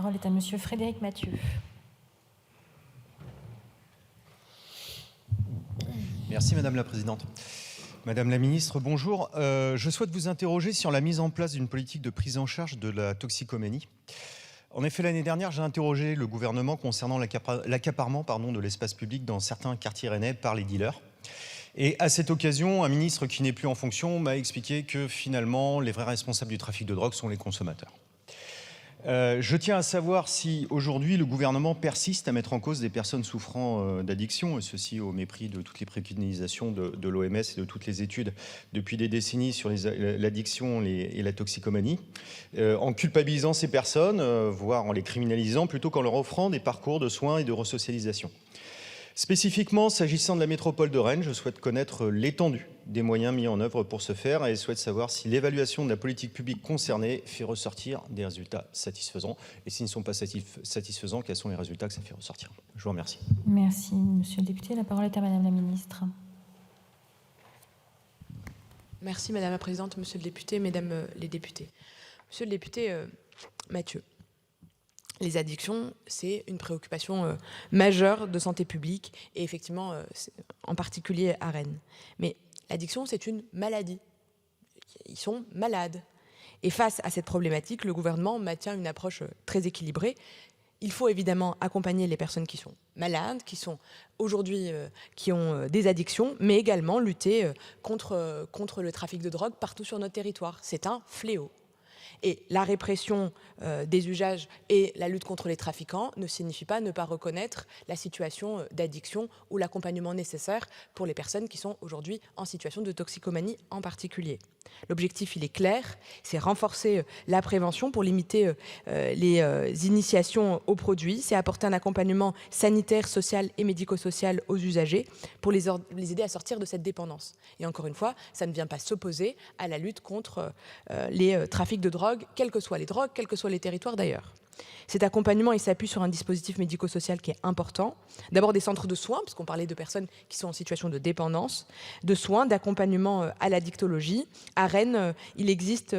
parole est à Monsieur Frédéric Mathieu. Merci Madame la Présidente. Madame la Ministre, bonjour. Je souhaite vous interroger sur la mise en place d'une politique de prise en charge de la toxicomanie. En effet, l'année dernière, j'ai interrogé le gouvernement concernant l'accaparement de l'espace public dans certains quartiers rennais par les dealers. Et à cette occasion, un ministre qui n'est plus en fonction m'a expliqué que finalement, les vrais responsables du trafic de drogue sont les consommateurs. Je tiens à savoir si aujourd'hui le gouvernement persiste à mettre en cause des personnes souffrant d'addiction, et ceci au mépris de toutes les préconisations de l'OMS et de toutes les études depuis des décennies sur l'addiction et la toxicomanie, en culpabilisant ces personnes, voire en les criminalisant, plutôt qu'en leur offrant des parcours de soins et de resocialisation. Spécifiquement, s'agissant de la métropole de Rennes, je souhaite connaître l'étendue des moyens mis en œuvre pour ce faire et souhaite savoir si l'évaluation de la politique publique concernée fait ressortir des résultats satisfaisants. Et s'ils ne sont pas satisfaisants, quels sont les résultats que ça fait ressortir? Je vous remercie. Merci, Monsieur le député. La parole est à Madame la Ministre. Merci Madame la Présidente, Monsieur le député, Mesdames les députés. Monsieur le député Mathieu, les addictions, c'est une préoccupation majeure de santé publique et effectivement, en particulier à Rennes. Mais l'addiction, c'est une maladie. Ils sont malades. Et face à cette problématique, le gouvernement maintient une approche très équilibrée. Il faut évidemment accompagner les personnes qui sont malades, qui sont aujourd'hui, qui ont des addictions, mais également lutter contre le trafic de drogue partout sur notre territoire. C'est un fléau. Et la répression des usages et la lutte contre les trafiquants ne signifie pas ne pas reconnaître la situation d'addiction ou l'accompagnement nécessaire pour les personnes qui sont aujourd'hui en situation de toxicomanie en particulier. L'objectif, il est clair, c'est renforcer la prévention pour limiter les initiations aux produits, c'est apporter un accompagnement sanitaire, social et médico-social aux usagers pour les aider à sortir de cette dépendance. Et encore une fois, ça ne vient pas s'opposer à la lutte contre les trafics de drogue, quelles que soient les drogues, quels que soient les territoires d'ailleurs. Cet accompagnement, il s'appuie sur un dispositif médico-social qui est important. D'abord des centres de soins, puisqu'on parlait de personnes qui sont en situation de dépendance, de soins, d'accompagnement à l'addictologie. À Rennes, il existe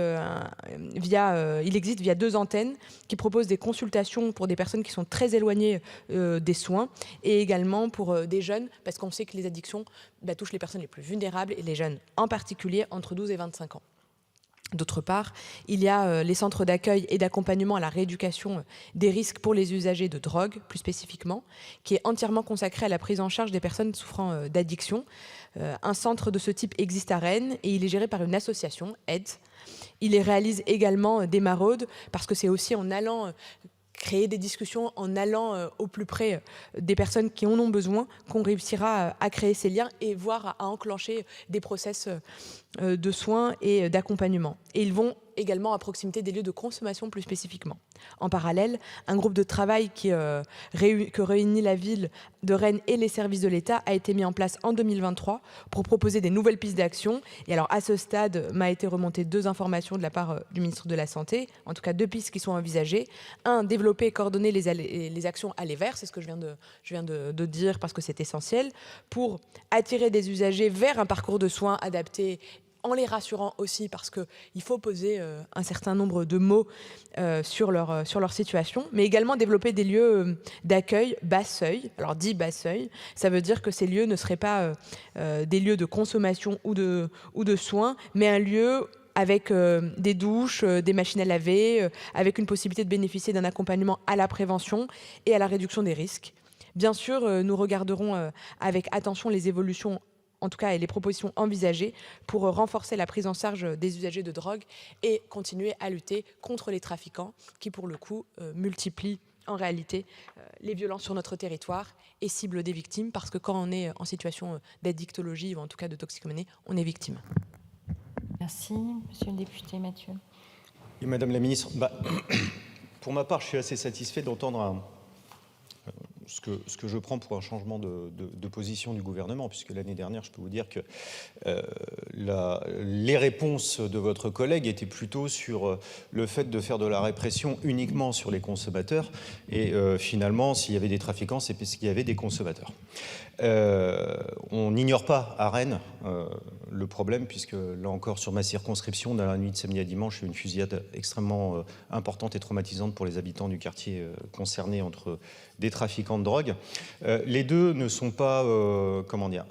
via 2 antennes qui proposent des consultations pour des personnes qui sont très éloignées des soins et également pour des jeunes, parce qu'on sait que les addictions touchent les personnes les plus vulnérables et les jeunes en particulier entre 12 et 25 ans. D'autre part, il y a les centres d'accueil et d'accompagnement à la rééducation des risques pour les usagers de drogue, plus spécifiquement, qui est entièrement consacré à la prise en charge des personnes souffrant d'addiction. Un centre de ce type existe à Rennes et il est géré par une association, AID. Il réalise également des maraudes parce que c'est aussi en allant créer des discussions, en allant au plus près des personnes qui en ont besoin, qu'on réussira à créer ces liens et voire à enclencher des process de soins et d'accompagnement. Et ils vont également à proximité des lieux de consommation plus spécifiquement. En parallèle, un groupe de travail que réunit la ville de Rennes et les services de l'État a été mis en place en 2023 pour proposer des nouvelles pistes d'action. Et alors à ce stade, m'a été remonté 2 informations de la part du ministre de la Santé, en tout cas 2 pistes qui sont envisagées. 1, développer et coordonner les actions aller vers, c'est ce que je viens de dire parce que c'est essentiel, pour attirer des usagers vers un parcours de soins adapté, en les rassurant aussi parce qu'il faut poser un certain nombre de mots sur leur situation, mais également développer des lieux d'accueil bas seuil. Alors dit bas seuil, ça veut dire que ces lieux ne seraient pas des lieux de consommation ou de soins, mais un lieu avec des douches, des machines à laver, avec une possibilité de bénéficier d'un accompagnement à la prévention et à la réduction des risques. Bien sûr, nous regarderons avec attention les évolutions en tout cas et les propositions envisagées pour renforcer la prise en charge des usagers de drogue et continuer à lutter contre les trafiquants qui, pour le coup, multiplient en réalité les violences sur notre territoire et ciblent des victimes parce que quand on est en situation d'addictologie ou en tout cas de toxicomanie, on est victime. Merci. Monsieur le député Mathieu. Et Madame la Ministre, pour ma part, je suis assez satisfait d'entendre ce que je prends pour un changement de position du gouvernement, puisque l'année dernière, je peux vous dire que les réponses de votre collègue étaient plutôt sur le fait de faire de la répression uniquement sur les consommateurs, et finalement, s'il y avait des trafiquants, c'est parce qu'il y avait des consommateurs. On n'ignore pas à Rennes le problème, puisque là encore, sur ma circonscription, dans la nuit de samedi à dimanche, il y a eu une fusillade extrêmement importante et traumatisante pour les habitants du quartier concerné entre des trafiquants de drogue. Les deux ne sont pas, comment dire,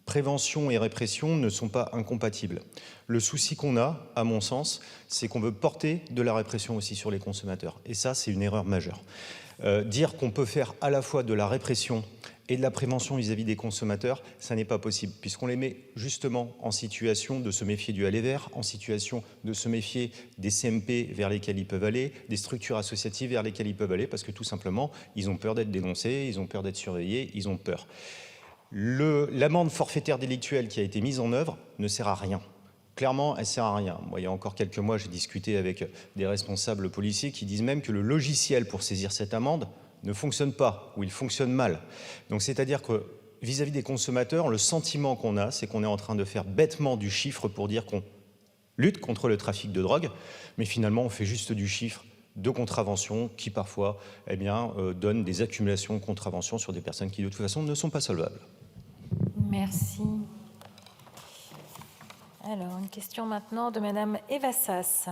prévention et répression ne sont pas incompatibles. Le souci qu'on a, à mon sens, c'est qu'on veut porter de la répression aussi sur les consommateurs. Et ça, c'est une erreur majeure. Dire qu'on peut faire à la fois de la répression et de la prévention vis-à-vis des consommateurs, ça n'est pas possible, puisqu'on les met justement en situation de se méfier du aller vers, en situation de se méfier des CMP vers lesquels ils peuvent aller, des structures associatives vers lesquelles ils peuvent aller, parce que tout simplement, ils ont peur d'être dénoncés, ils ont peur d'être surveillés, ils ont peur. L'amende forfaitaire délictuelle qui a été mise en œuvre ne sert à rien. Clairement, elle ne sert à rien. Moi, il y a encore quelques mois, j'ai discuté avec des responsables policiers qui disent même que le logiciel pour saisir cette amende ne fonctionne pas, ou il fonctionne mal. Donc c'est-à-dire que vis-à-vis des consommateurs, le sentiment qu'on a, c'est qu'on est en train de faire bêtement du chiffre pour dire qu'on lutte contre le trafic de drogue, mais finalement on fait juste du chiffre de contraventions qui parfois donnent des accumulations de contraventions sur des personnes qui de toute façon ne sont pas solvables. Merci. Alors, une question maintenant de Madame Eva Sass.